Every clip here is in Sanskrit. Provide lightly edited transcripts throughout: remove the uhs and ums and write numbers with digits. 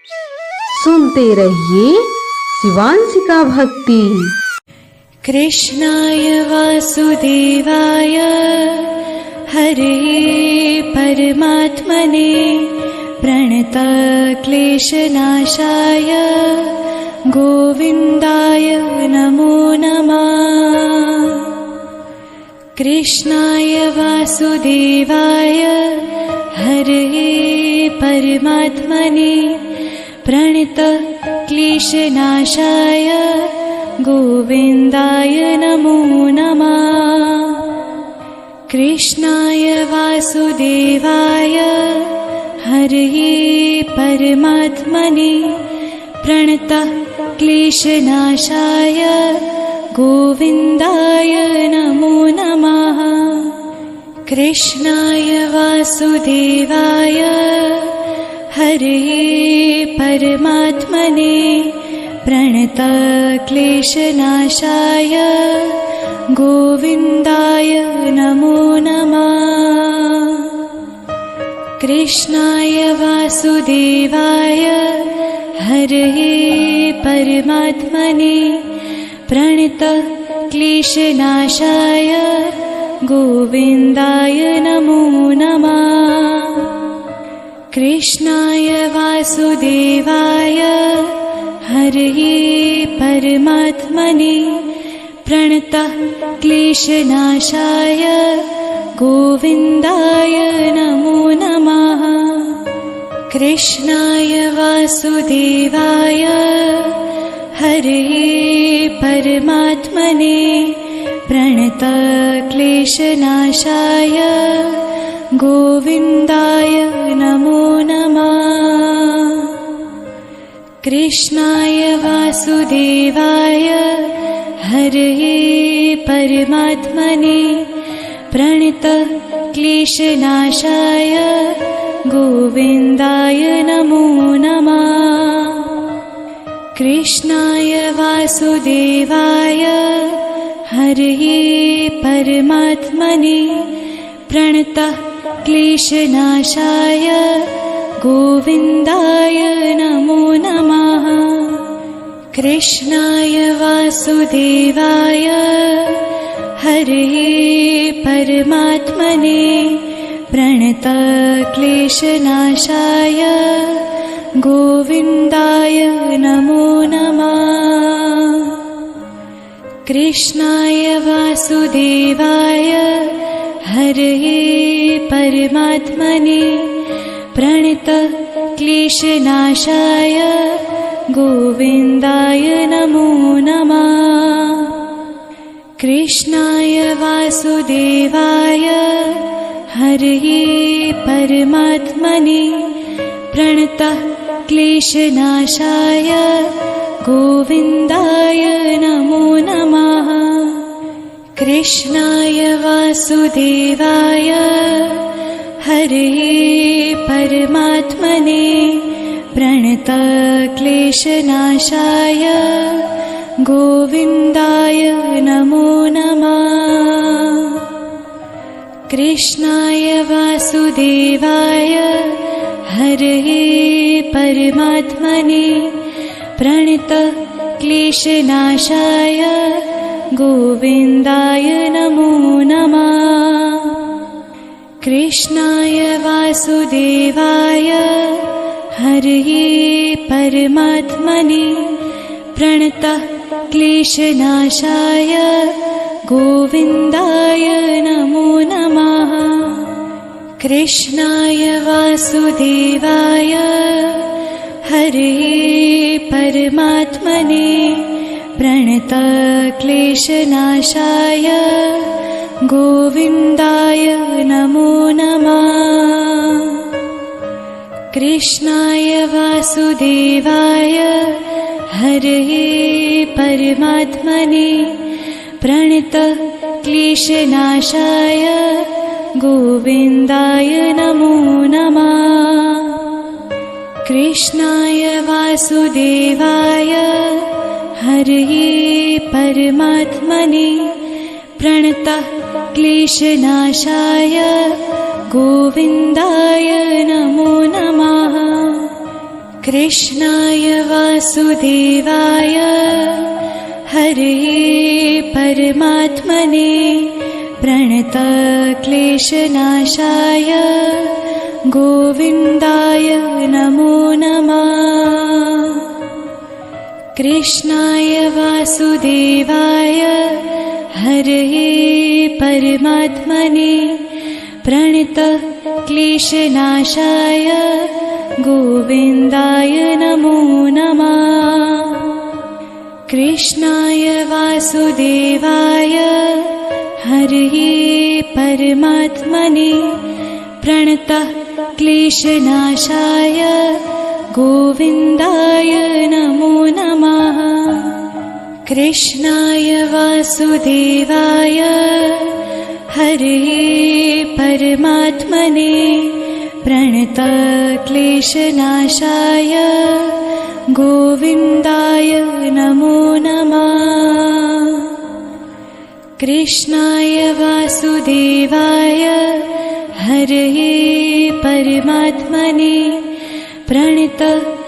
सुनते रहिए शिवांशिका भक्ति। कृष्णाय वासुदेवाय हरे परमात्मने प्रणतक्लेशनाशाय गोविन्दाय नमो नमः। कृष्णाय वासुदेवाय हरे परमात्मने प्रणतक्लेशनाशाय गोविन्दाय नमो नमः। कृष्णाय वासुदेवाय हरे परमात्मने प्रणतक्लेशनाशाय गोविन्दाय नमो नमः। कृष्णाय वासुदेवाय हरे परमात्मने प्रणतक्लेशनाशाय गोविन्दाय नमो नमः। कृष्णाय वासुदेवाय हरे परमात्मने प्रणतक्लेशनाशाय गोविन्दाय नमो नमः। कृष्णाय वासुदेवाय हरे परमात्मने प्रणतक्लेशनाशाय गोविन्दाय नमो नमः। कृष्णाय वासुदेवाय हरे परमात्मने प्रणतक्लेशनाशाय गोविन्दाय नमो नमः। कृष्णाय वासुदेवाय हरे परमात्मने प्रणतक्लेशनाशाय गोविन्दाय नमो नमः। कृष्णाय वासुदेवाय हरे परमात्मने प्रणतक्लेशनाशाय गोविन्दाय नमो नमः। कृष्णाय वासुदेवाय हरे परमात्मने प्रणतक्लेशनाशाय गोविन्दाय नमो नमः। कृष्णाय वासुदेवाय हरे परमात्मने प्रणतक्लेशनाशाय गोविन्दाय नमो नमः। कृष्णाय वासुदेवाय हरे परमात्मने प्रणतक्लेशनाशाय गोविन्दाय नमो नमः। कृष्णाय वासुदेवाय हरे परमात्मने प्रणतक्लेशनाशाय गोविन्दाय नमो नमः। कृष्णाय वासुदेवाय हरे परमात्मने प्रणतक्लेशनाशाय गोविन्दाय नमो नमः। कृष्णाय वासुदेवाय हरे परमात्मने प्रणतक्लेशनाशाय गोविन्दाय नमो नमः। कृष्णाय वासुदेवाय हरे परमात्मने प्रणतक्लेशनाशाय गोविन्दाय नमो नमः। कृष्णाय वासुदेवाय हरे परमात्मने प्रणतक्लेशनाशाय गोविन्दाय नमो नमः। कृष्णाय वासुदेवाय हरे परमात्मने प्रणतक्लेशनाशाय गोविन्दाय नमो नमः। कृष्णाय वासुदेवाय हरये परमात्मने प्रणतक्लेशनाशाय गोविन्दाय नमो नमः। कृष्णाय वासुदेवाय हरये परमात्मने प्रणतक्लेशनाशाय गोविन्दाय नमो नमः। कृष्णाय वासुदेवाय हरये परमात्मने प्रणतक्लेशनाशाय गोविन्दाय नमो नमः। कृष्णाय वासुदेवाय हरये परमात्मने प्रणतक्लेशनाशाय गोविन्दाय नमो नमः। कृष्णाय वासुदेवाय हरये परमात्मने प्रणतक्लेशनाशाय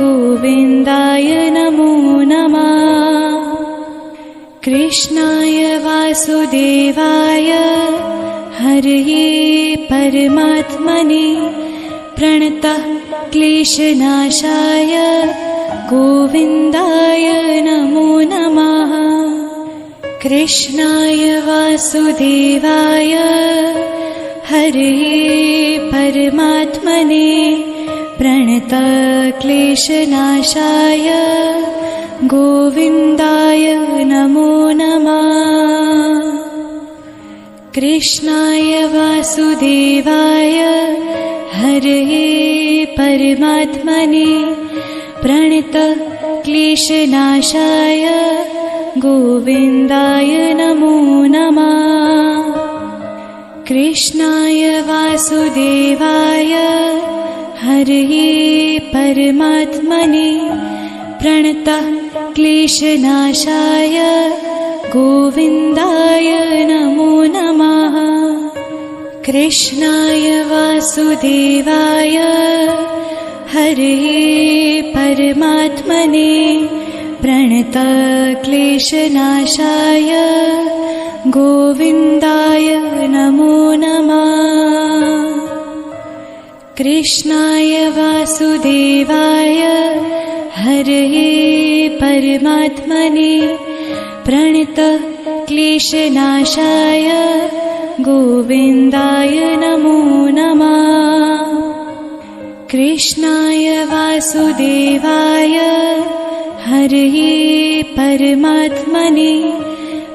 गोविन्दाय नमो नमः। कृष्णाय वासुदेवाय हरये परमात्मने प्रणतक्लेशनाशाय गोविन्दाय नमो नमः। कृष्णाय वासुदेवाय हरये परमात्मने प्रणतक्लेशनाशाय गोविन्दाय नमो नमः। कृष्णाय वासुदेवाय हरये परमात्मने प्रणतक्लेशनाशाय गोविन्दाय नमो नमः। कृष्णाय वासुदेवाय हरये परमात्मने प्रणतक्लेशनाशाय गोविन्दाय नमो नमः। कृष्णाय वासुदेवाय हरये परमात्मने प्रणतक्लेशनाशाय गोविन्दाय नमो नमः। कृष्णाय वासुदेवाय हरये परमात्मने प्रणतक्लेशनाशाय गोविन्दाय नमो नमः। कृष्णाय वासुदेवाय हरये परमात्मने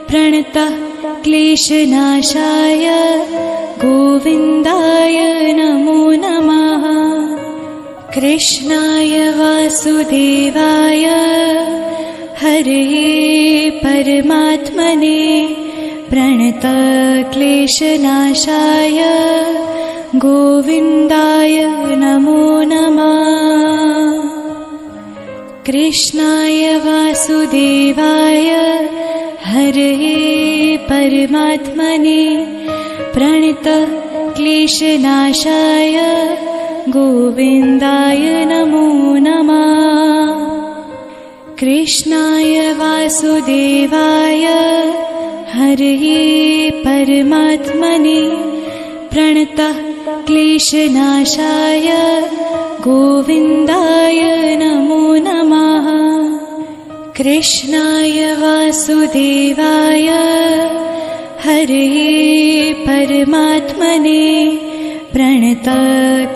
प्रणतक्लेशनाशाय गोविन्दाय नमो नमः। कृष्णाय वासुदेवाय हरये परमात्मने प्रणतक्लेशनाशाय गोविन्दाय नमो नमः। कृष्णाय वासुदेवाय हरये परमात्मने प्रणतक्लेशनाशाय गोविन्दाय नमो नमः। कृष्णाय वासुदेवाय हरये परमात्मने प्रणतक्लेशनाशाय गोविन्दाय नमो नमः। कृष्णाय वासुदेवाय हरये परमात्मने प्रणतक्लेशनाशाय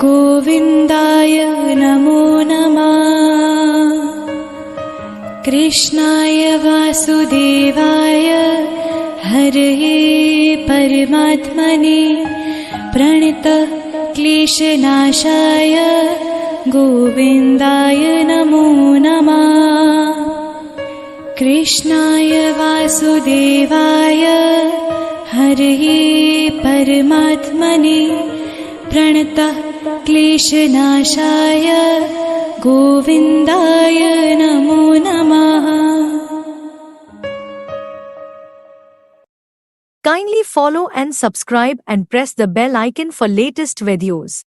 गोविन्दाय नमो नमः। कृष्णाय वासुदेवाय हरये परमात्मने प्रणतक्लेशनाशाय गोविन्दाय नमो नमः। कृष्णाय वासुदेवाय हरये परमात्मने प्रणतक्लेशनाशाय गोविन्दाय नमो नमः। Kindly follow and subscribe and press the bell icon for latest videos.